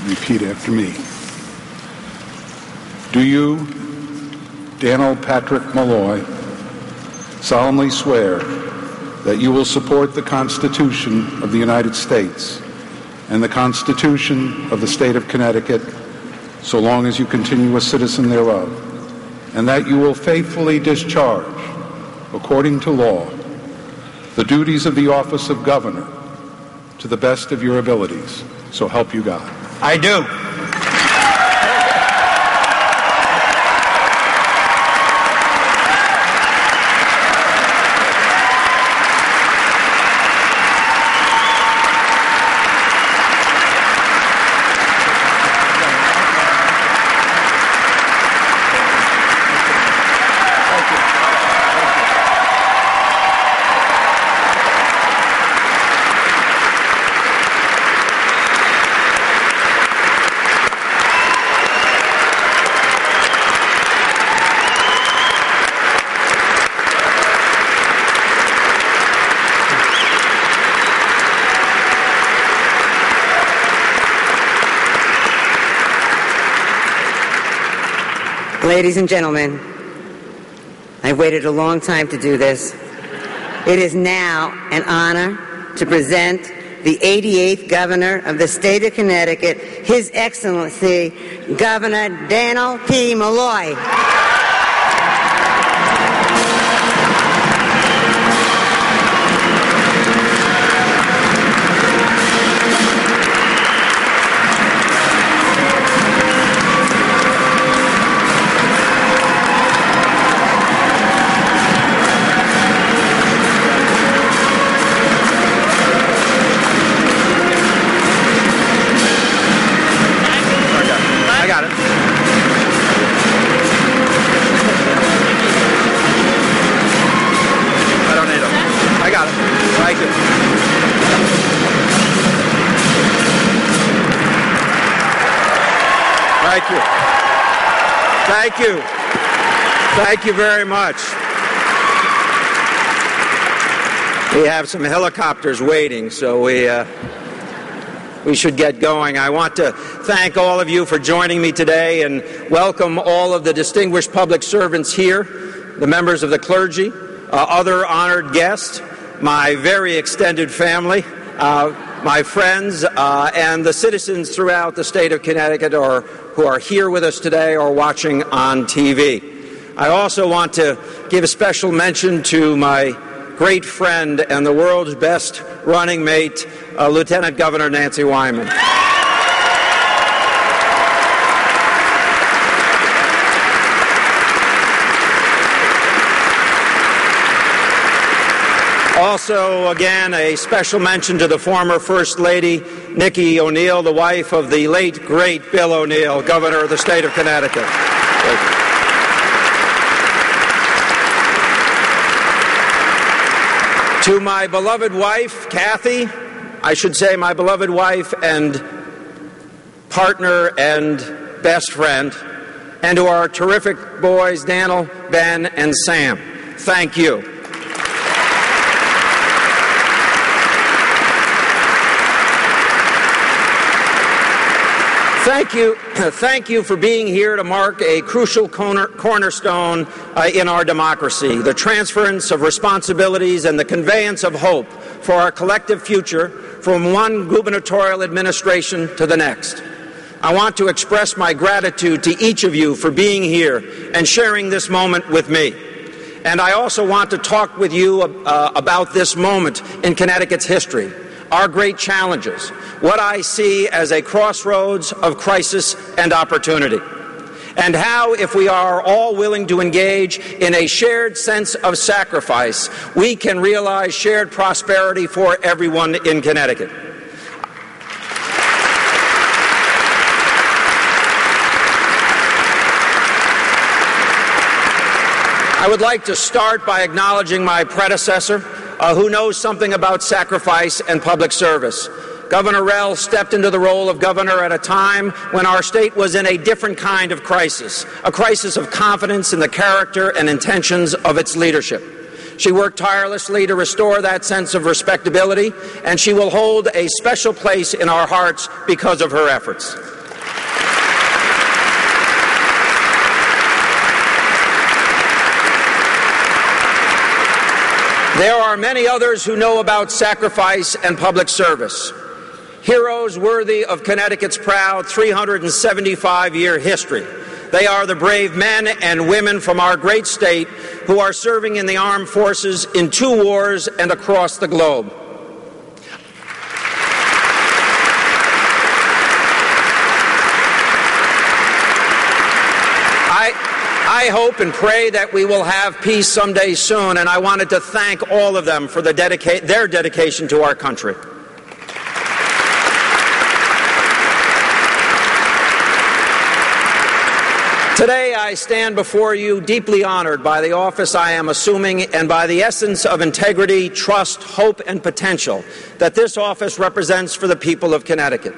repeat after me. Do you, Daniel Patrick Malloy, solemnly swear that you will support the Constitution of the United States and the Constitution of the State of Connecticut so long as you continue a citizen thereof, and that you will faithfully discharge, according to law, the duties of the office of Governor to the best of your abilities. So help you God. I do. Ladies and gentlemen, I've waited a long time to do this. It is now an honor to present the 88th Governor of the State of Connecticut, His Excellency, Governor Daniel P. Malloy. Thank you very much. We have some helicopters waiting, so we should get going. I want to thank all of you for joining me today and welcome all of the distinguished public servants here, the members of the clergy, other honored guests, my very extended family, my friends, and the citizens throughout the state of Connecticut who are here with us today or watching on TV. I also want to give a special mention to my great friend and the world's best running mate, Lieutenant Governor Nancy Wyman. Also, again, a special mention to the former First Lady, Nikki O'Neill, the wife of the late, great Bill O'Neill, Governor of the state of Connecticut. To my beloved wife, Kathy, I should say my beloved wife and partner and best friend, and to our terrific boys, Daniel, Ben, and Sam, thank you. Thank you for being here to mark a crucial cornerstone in our democracy, the transference of responsibilities and the conveyance of hope for our collective future from one gubernatorial administration to the next. I want to express my gratitude to each of you for being here and sharing this moment with me. And I also want to talk with you about this moment in Connecticut's history, our great challenges, what I see as a crossroads of crisis and opportunity, and how, if we are all willing to engage in a shared sense of sacrifice, we can realize shared prosperity for everyone in Connecticut. I would like to start by acknowledging my predecessor, who knows something about sacrifice and public service. Governor Rell stepped into the role of governor at a time when our state was in a different kind of crisis, a crisis of confidence in the character and intentions of its leadership. She worked tirelessly to restore that sense of respectability, and she will hold a special place in our hearts because of her efforts. There are many others who know about sacrifice and public service. Heroes worthy of Connecticut's proud 375-year history. They are the brave men and women from our great state who are serving in the armed forces in 2 wars and across the globe. I hope and pray that we will have peace someday soon, and I wanted to thank all of them for their dedication to our country. Today I stand before you deeply honored by the office I am assuming and by the essence of integrity, trust, hope, and potential that this office represents for the people of Connecticut.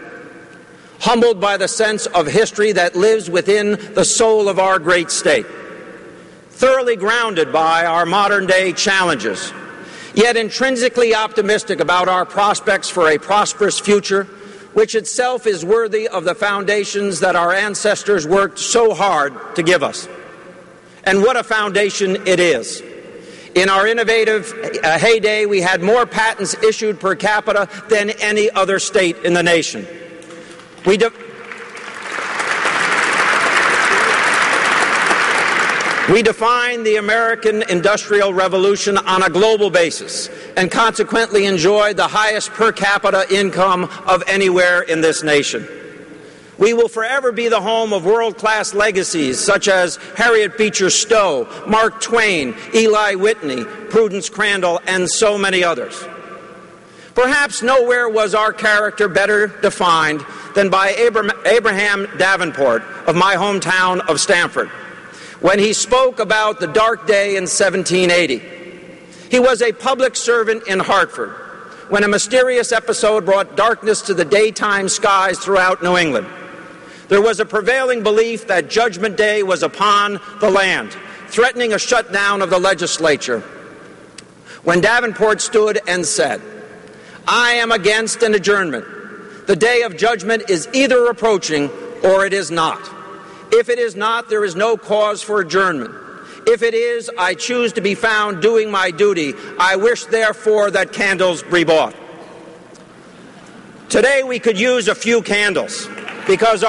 Humbled by the sense of history that lives within the soul of our great state. Thoroughly grounded by our modern-day challenges, yet intrinsically optimistic about our prospects for a prosperous future, which itself is worthy of the foundations that our ancestors worked so hard to give us. And what a foundation it is. In our innovative heyday, we had more patents issued per capita than any other state in the nation. We defined the American Industrial Revolution on a global basis and consequently enjoyed the highest per capita income of anywhere in this nation. We will forever be the home of world-class legacies such as Harriet Beecher Stowe, Mark Twain, Eli Whitney, Prudence Crandall, and so many others. Perhaps nowhere was our character better defined than by Abraham Davenport of my hometown of Stamford, when he spoke about the dark day in 1780. He was a public servant in Hartford when a mysterious episode brought darkness to the daytime skies throughout New England. There was a prevailing belief that Judgment Day was upon the land, threatening a shutdown of the legislature, when Davenport stood and said, "I am against an adjournment. The day of judgment is either approaching or it is not. If it is not, there is no cause for adjournment. If it is, I choose to be found doing my duty. I wish, therefore, that candles be bought." Today we could use a few candles because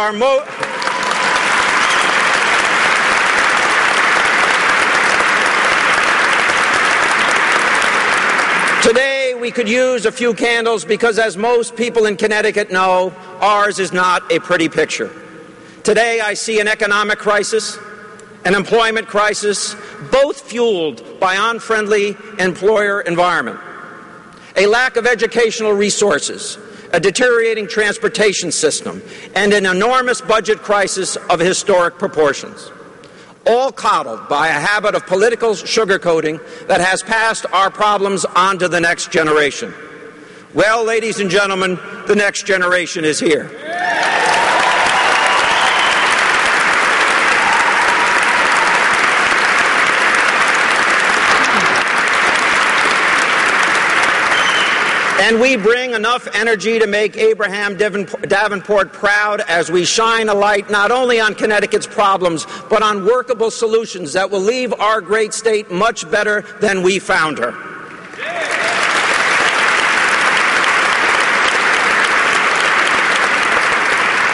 Today we could use a few candles because, as most people in Connecticut know, ours is not a pretty picture. Today I see an economic crisis, an employment crisis, both fueled by unfriendly employer environment, a lack of educational resources, a deteriorating transportation system, and an enormous budget crisis of historic proportions, all coddled by a habit of political sugarcoating that has passed our problems on to the next generation. Well, ladies and gentlemen, the next generation is here. And we bring enough energy to make Abraham Davenport proud as we shine a light not only on Connecticut's problems, but on workable solutions that will leave our great state much better than we found her.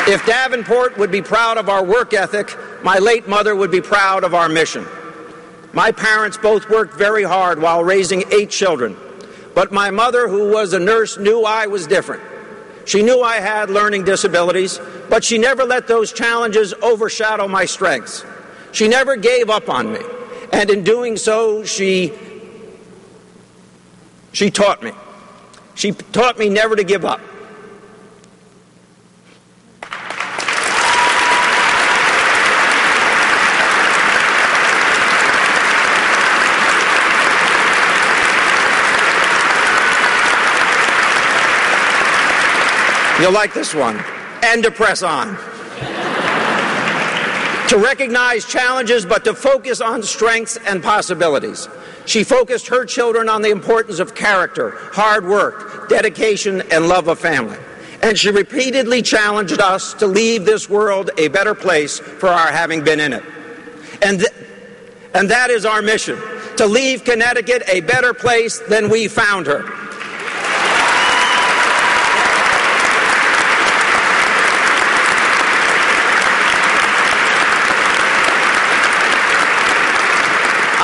If Davenport would be proud of our work ethic, my late mother would be proud of our mission. My parents both worked very hard while raising 8 children. But my mother, who was a nurse, knew I was different. She knew I had learning disabilities, but she never let those challenges overshadow my strengths. She never gave up on me, and in doing so, she taught me. She taught me never to give up. You'll like this one. And to press on. To recognize challenges, but to focus on strengths and possibilities. She focused her children on the importance of character, hard work, dedication, and love of family. And she repeatedly challenged us to leave this world a better place for our having been in it. And that is our mission, to leave Connecticut a better place than we found her.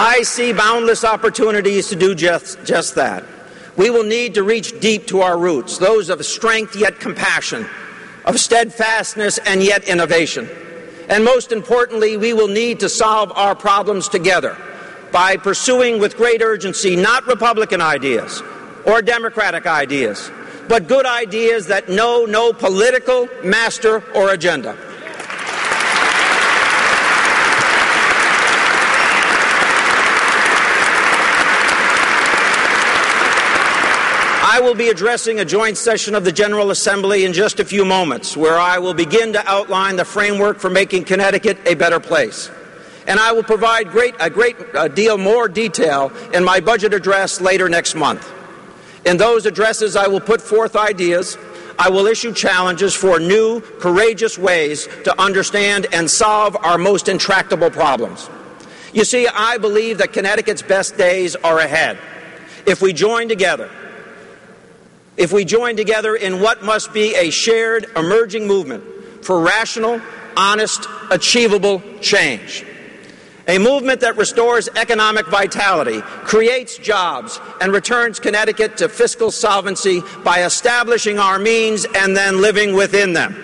I see boundless opportunities to do just that. We will need to reach deep to our roots, those of strength yet compassion, of steadfastness and yet innovation. And most importantly, we will need to solve our problems together by pursuing with great urgency not Republican ideas or Democratic ideas, but good ideas that know no political master or agenda. I will be addressing a joint session of the General Assembly in just a few moments, where I will begin to outline the framework for making Connecticut a better place. And I will provide a great deal more detail in my budget address later next month. In those addresses, I will put forth ideas. I will issue challenges for new, courageous ways to understand and solve our most intractable problems. You see, I believe that Connecticut's best days are ahead if we join together. If we join together in what must be a shared, emerging movement for rational, honest, achievable change. A movement that restores economic vitality, creates jobs, and returns Connecticut to fiscal solvency by establishing our means and then living within them.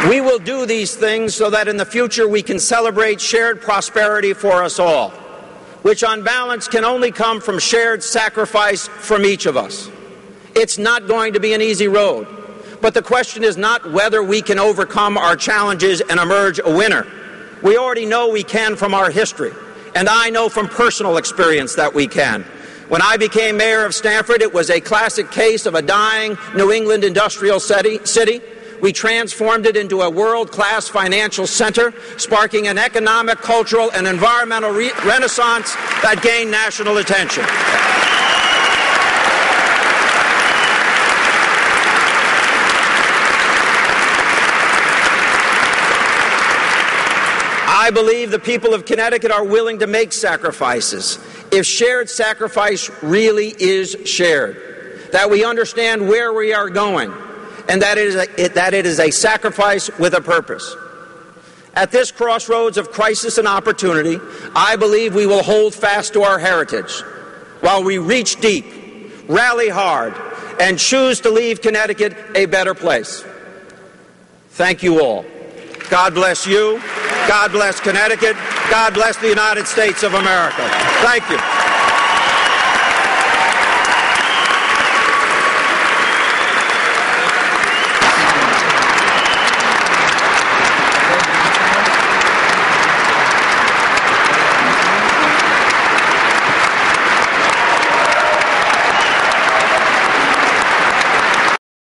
We will do these things so that in the future we can celebrate shared prosperity for us all, which on balance can only come from shared sacrifice from each of us. It's not going to be an easy road, but the question is not whether we can overcome our challenges and emerge a winner. We already know we can from our history, and I know from personal experience that we can. When I became mayor of Stamford, it was a classic case of a dying New England industrial city. We transformed it into a world-class financial center, sparking an economic, cultural, and environmental renaissance that gained national attention. I believe the people of Connecticut are willing to make sacrifices if shared sacrifice really is shared, that we understand where we are going, and that it is a sacrifice with a purpose. At this crossroads of crisis and opportunity, I believe we will hold fast to our heritage while we reach deep, rally hard, and choose to leave Connecticut a better place. Thank you all. God bless you. God bless Connecticut. God bless the United States of America. Thank you.